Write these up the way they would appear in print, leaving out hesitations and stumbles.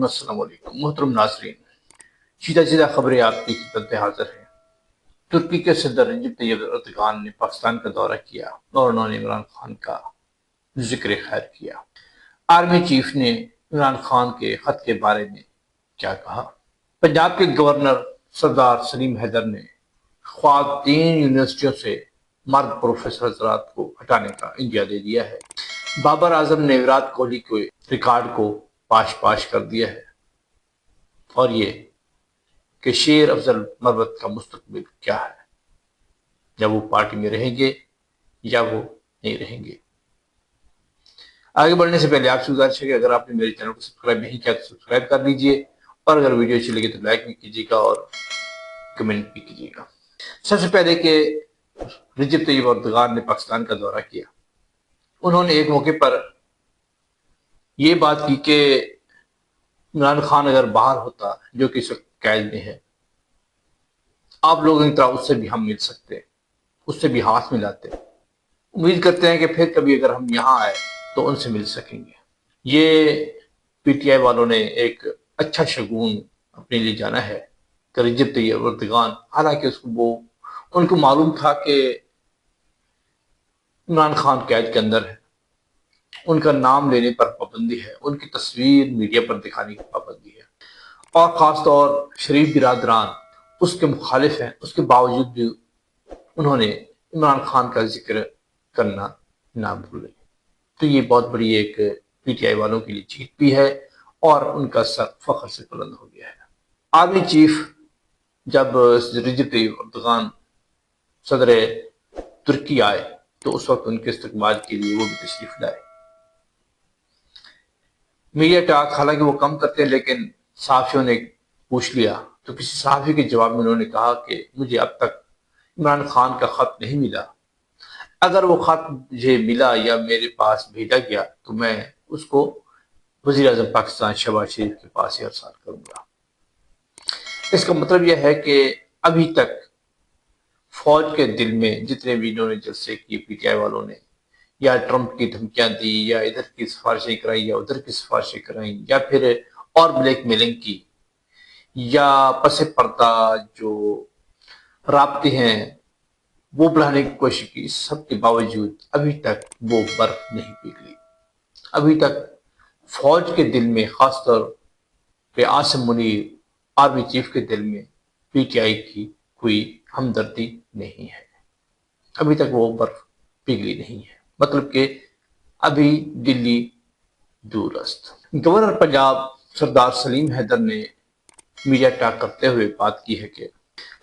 السلام علیکم محترم ناظرین، سیدھا خبریں آپ کی خدمت میں حاضر ہیں۔ ترکی کے صدر رجب طیب اردگان نے پاکستان کا دورہ کیا اور انہوں نے عمران خان کا ذکر خیر کیا۔ آرمی چیف نے عمران خان کے خط کے بارے میں کیا کہا؟ پنجاب کے گورنر سردار سلیم حیدر نے خواتین یونیورسٹیوں سے مرد پروفیسر حضرات کو ہٹانے کا انڈیا دے دیا ہے۔ بابر اعظم نے وراٹ کوہلی کے ریکارڈ کو پاش کر دیا ہے، اور یہ کہ شیر افضل مروت کا مستقبل کیا ہے، یا وہ پارٹی میں رہیں گے یا وہ نہیں رہیں گے۔ آگے بڑھنے سے پہلے آپ سے گزارش ہے کہ اگر آپ نے میرے چینل کو سبسکرائب نہیں کیا تو سبسکرائب کر لیجئے، اور اگر ویڈیو اچھی لگے تو لائک بھی کیجیے گا اور کمنٹ بھی کیجیے گا۔ سب سے پہلے کہ رجب طیب اردگان نے پاکستان کا دورہ کیا، انہوں نے ایک موقع پر یہ بات کی کہ عمران خان اگر باہر ہوتا، جو کہ اس وقت قید میں ہے، آپ لوگوں کی طرح اس سے بھی ہم مل سکتے، اس سے بھی ہاتھ ملاتے۔ امید کرتے ہیں کہ پھر کبھی اگر ہم یہاں آئے تو ان سے مل سکیں گے۔ یہ پی ٹی آئی والوں نے ایک اچھا شگون اپنے لیے جانا ہے کہ رجب طیب اردگان، حالانکہ ان کو معلوم تھا کہ عمران خان قید کے اندر ہے، ان کا نام لینے پر پابندی ہے، ان کی تصویر میڈیا پر دکھانے کی پابندی ہے، اور خاص طور شریف برادران اس کے مخالف ہیں، اس کے باوجود بھی انہوں نے عمران خان کا ذکر کرنا نہ بھولے۔ تو یہ بہت بڑی ایک پی ٹی آئی والوں کے لیے جیت بھی ہے، اور ان کا سر فخر سے بلند ہو گیا ہے۔ آرمی چیف جب رجب طیب اردگان صدر ترکی آئے تو اس وقت ان کے استقبال کے لیے وہ بھی تشریف لائے۔ میڈیا ٹاک حالانکہ وہ کم کرتے ہیں، لیکن صحافیوں نے پوچھ لیا تو کسی صحافی کے جواب میں انہوں نے کہا کہ مجھے اب تک عمران خان کا خط نہیں ملا، اگر وہ خط مجھے ملا یا میرے پاس بھیجا گیا تو میں اس کو وزیر اعظم پاکستان شہباز شریف کے پاس ہی ارسال کروں گا۔ اس کا مطلب یہ ہے کہ ابھی تک فوج کے دل میں جتنے بھی انہوں نے جلسے کیے پی ٹی آئی والوں نے، یا ٹرمپ کی دھمکیاں دی، یا ادھر کی سفارشیں کرائیں یا ادھر کی سفارشیں کرائیں، یا پھر اور بلیک میلنگ کی، یا پس پردہ جو رابطے ہیں وہ بڑھانے کی کوشش کی، سب کے باوجود ابھی تک وہ برف نہیں پگھلی۔ ابھی تک فوج کے دل میں، خاص طور پہ عاصم منیر آرمی چیف کے دل میں، پی ٹی آئی کی کوئی ہمدردی نہیں ہے۔ ابھی تک وہ برف پگھلی نہیں ہے، مطلب کہ ابھی دلی دور است۔ گورنر پنجاب سردار سلیم حیدر نے میڈیا ٹاک کرتے ہوئے بات کی ہے کہ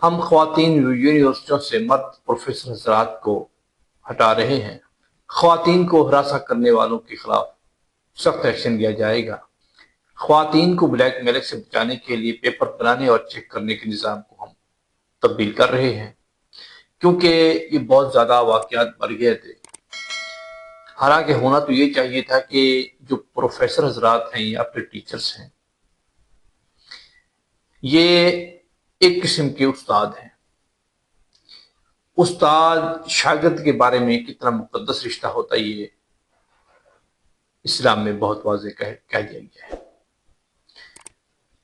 ہم خواتین یونیورسٹیوں سے مرد پروفیسر حضرات کو ہٹا رہے ہیں، خواتین کو ہراساں کرنے والوں کے خلاف سخت ایکشن لیا جائے گا، خواتین کو بلیک میلنگ سے بچانے کے لیے پیپر بنانے اور چیک کرنے کے نظام کو ہم تبدیل کر رہے ہیں، کیونکہ یہ بہت زیادہ واقعات بڑھ گئے تھے۔ حالانکہ ہونا تو یہ چاہیے تھا کہ جو پروفیسر حضرات ہیں یا پھر ٹیچرز ہیں، یہ ایک قسم کے استاد ہیں۔ استاد شاگرد کے بارے میں کتنا مقدس رشتہ ہوتا ہے، یہ اسلام میں بہت واضح کہہ دیا گیا ہے۔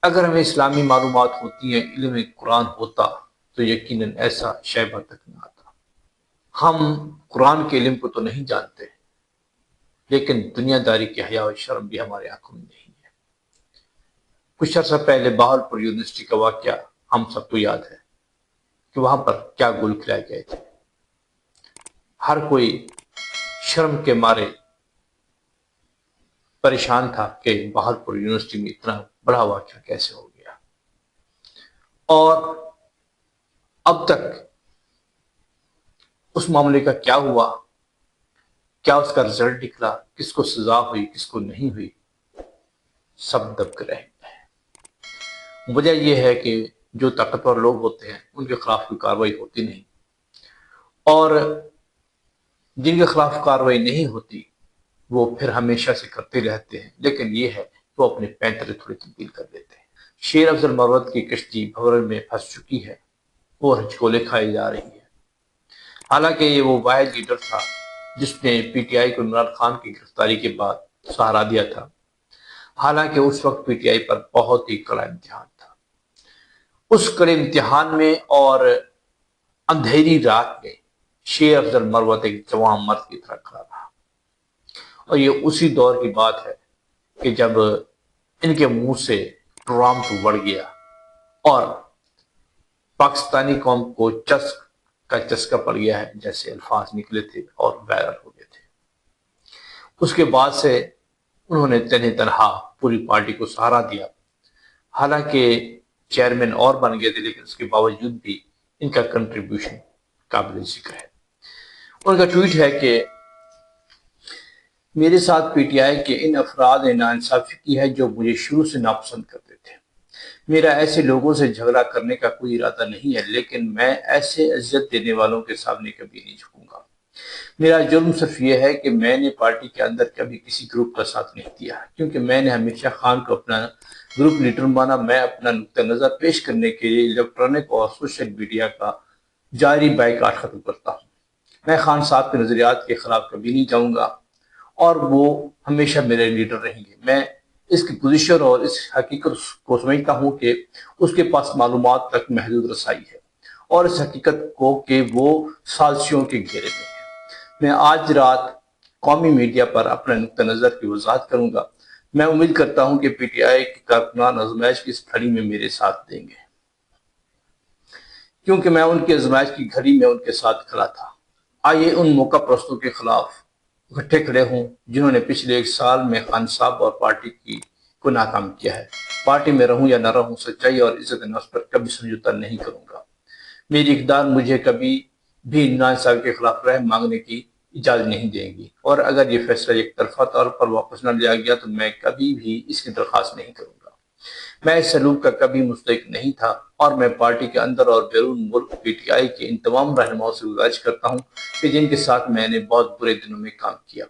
اگر ہمیں اسلامی معلومات ہوتی ہیں، علم قرآن ہوتا تو یقیناً ایسا شیبہ تک نہ آتا۔ ہم قرآن کے علم کو تو نہیں جانتے، لیکن دنیا داری کی حیا و شرم بھی ہمارے آنکھوں میں نہیں ہے۔ کچھ عرصہ پہلے بہاولپور یونیورسٹی کا واقعہ ہم سب کو یاد ہے کہ وہاں پر کیا گل کھلائے گئے تھے۔ ہر کوئی شرم کے مارے پریشان تھا کہ بہاولپور یونیورسٹی میں اتنا بڑا واقعہ کیسے ہو گیا، اور اب تک اس معاملے کا کیا ہوا، کیا اس کا رزلٹ نکلا، کس کو سزا ہوئی، کس کو نہیں ہوئی، سب دب کر رہ گئے۔ وجہ یہ ہے کہ جو طاقتور لوگ ہوتے ہیں ان کے خلاف کوئی کارروائی ہوتی نہیں، اور جن کے خلاف کارروائی نہیں ہوتی وہ پھر ہمیشہ سے کرتے رہتے ہیں، لیکن یہ ہے کہ وہ اپنے پینترے تھوڑے تبدیل کر دیتے ہیں۔ شیر افضل مروت کی کشتی بھنور میں پھنس چکی ہے اور ہچکولے کھائی جا رہی ہے۔ حالانکہ یہ وہ واحد لیڈر تھا جس نے پی ٹی آئی کو عمران خان کی گرفتاری کے بعد سہارا دیا تھا۔ حالانکہ اس وقت پی ٹی آئی پر بہت ہی کڑا امتحان تھا۔ اس کڑے امتحان میں اور اندھیری رات میں شیر افضل مروت ایک جوان مرد کی طرح کھڑا رہا، اور یہ اسی دور کی بات ہے کہ جب ان کے منہ سے ٹرمپ بڑھ گیا اور پاکستانی قوم کو چسک کا چسکا پڑ گیا ہے، جیسے الفاظ نکلے تھے اور وائرل ہو گئے تھے۔ اس کے بعد سے انہوں نے تنہا پوری پارٹی کو سہارا دیا، حالانکہ چیئرمین اور بن گئے تھے، لیکن اس کے باوجود بھی ان کا کنٹریبیوشن قابل ذکر ہے۔ ان کا ٹویٹ ہے کہ میرے ساتھ پی ٹی آئی کے ان افراد نے ناانصافی کی ہے جو مجھے شروع سے ناپسند کرتے تھے۔ میرا ایسے لوگوں سے جھگڑا کرنے کا کوئی ارادہ نہیں ہے، لیکن میں ایسے اذیت دینے والوں کے سامنے کبھی نہیں جھکوں گا۔ میرا جرم صرف یہ ہے کہ میں نے پارٹی کے اندر کبھی کسی گروپ کا ساتھ نہیں دیا، کیونکہ میں نے ہمیشہ خان کو اپنا گروپ لیڈر مانا۔ میں اپنا نقطہ نظر پیش کرنے کے لیے الیکٹرانک اور سوشل میڈیا کا جاری بائیکاٹ ختم کرتا ہوں۔ میں خان صاحب کے نظریات کے خلاف کبھی نہیں جاؤں گا اور وہ ہمیشہ میرے لیڈر رہیں گے۔ میں اس کی پوزیشن اور اس حقیقت کو سمجھتا ہوں کہ اس کے پاس معلومات تک محدود رسائی ہے، اور اس حقیقت کو کہ وہ سازشوں کے گھیرے میں ہے۔ میں آج رات قومی میڈیا پر اپنے نقطہ نظر کی وضاحت کروں گا۔ میں امید کرتا ہوں کہ پی ٹی آئی کے کارکنان آزمائش کی اس گھڑی میں میرے ساتھ دیں گے، کیونکہ میں ان کی آزمائش کی گھڑی میں ان کے ساتھ کھڑا تھا۔ آئیے ان موقع پرستوں کے خلاف اکٹھے کھڑے ہوں جنہوں نے پچھلے ایک سال میں خان صاحب اور پارٹی کو ناکام کیا ہے۔ پارٹی میں رہوں یا نہ رہوں، سچائی اور عزت نفس پر کبھی سمجھوتہ نہیں کروں گا۔ میری اقدار مجھے کبھی بھی ناانصافی کے خلاف رحم مانگنے کی اجازت نہیں دیں گی، اور اگر یہ فیصلہ ایک طرفہ طور پر واپس نہ لیا گیا تو میں کبھی بھی اس کی درخواست نہیں کروں گا۔ میں اس سلوک کا کبھی مستحق نہیں تھا، اور میں پارٹی کے اندر اور بیرون ملک پی ٹی آئی کے ان تمام رہنماؤں سے گزارش کرتا ہوں کہ جن کے ساتھ میں نے بہت برے دنوں میں کام کیا،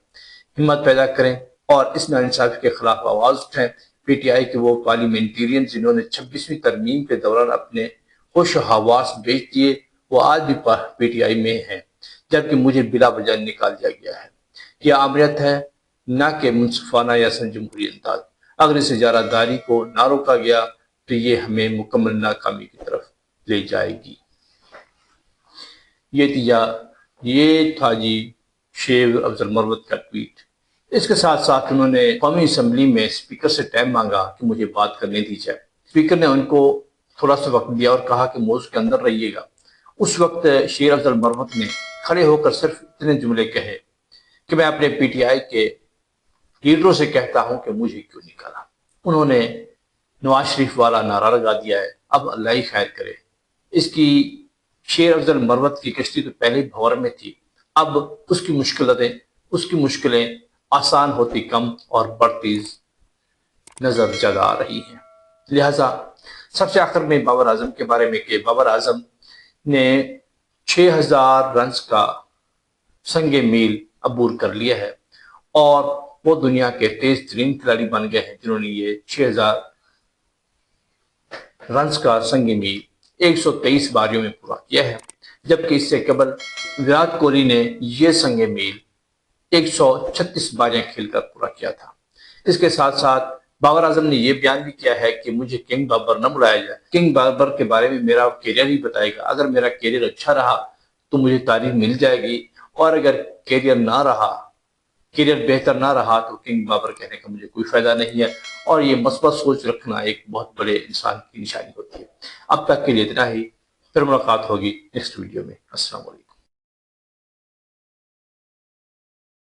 ہمت پیدا کریں اور اس ناانصافی کے خلاف آواز اٹھائیں۔ پی ٹی آئی کے وہ پارلیمنٹیرین جنہوں نے 26ویں ترمیم کے دوران اپنے ہوش و حواس بیچ دیے، وہ آج بھی پی ٹی آئی میں ہیں، جبکہ مجھے بلا وجہ نکال دیا گیا ہے۔ یہ آمریت ہے، نہ کہ منصفانہ یا سن جمہوری انداز۔ اگر اس اجارہ داری کو نہ روکا گیا تو یہ ہمیں مکمل ناکامی کی طرف لے جائے گی۔ یہ تھا جی شیر افضل مروت کا ٹویٹ۔ اس کے ساتھ ساتھ انہوں نے قومی اسمبلی میں اسپیکر سے ٹائم مانگا کہ مجھے بات کرنے دی جائے۔ اسپیکر نے ان کو تھوڑا سا وقت دیا اور کہا کہ موضوع کے اندر رہیے گا۔ اس وقت شیر افضل مروت نے کھڑے ہو کر صرف اتنے جملے کہے کہ میں اپنے پی ٹی آئی کے لیڈروں سے کہتا ہوں کہ مجھے کیوں نکالا۔ انہوں نے نواز شریف والا نعرہ لگا دیا ہے، اب اللہ ہی خیر کرے۔ اس کی شیر افضل مروت کی کشتی تو پہلے بھور میں تھی، اب اس کی مشکلیں آسان ہوتی کم اور بڑھتی نظر زیادہ آ رہی ہیں۔ لہٰذا سب سے آخر میں بابر اعظم کے بارے میں کہ بابر اعظم نے 6000 رنز کا سنگ میل عبور کر لیا ہے، اور وہ دنیا کے تیز ترین کھلاڑی بن گئے ہیں جنہوں نے یہ 6000 رنز کا سنگ میل 123 باریوں میں پورا کیا ہے، جبکہ اس سے قبل وراٹ کوہلی نے یہ سنگ میل 136 باریاں کھیل کر پورا کیا تھا۔ اس کے ساتھ ساتھ بابر اعظم نے یہ بیان بھی کیا ہے کہ مجھے کنگ بابر نہ بلایا جائے۔ کنگ بابر کے بارے میں میرا کیریئر ہی بتائے گا۔ اگر میرا کیریئر اچھا رہا تو مجھے تعریف مل جائے گی، اور اگر کیریئر بہتر نہ رہا تو کنگ بابر کہنے کا مجھے کوئی فائدہ نہیں ہے، اور یہ مثبت سوچ رکھنا ایک بہت بڑے انسان کی نشانی ہوتی ہے۔ اب تک کے لیے اتنا ہی، پھر ملاقات ہوگی نیکسٹ ویڈیو میں۔ السلام علیکم۔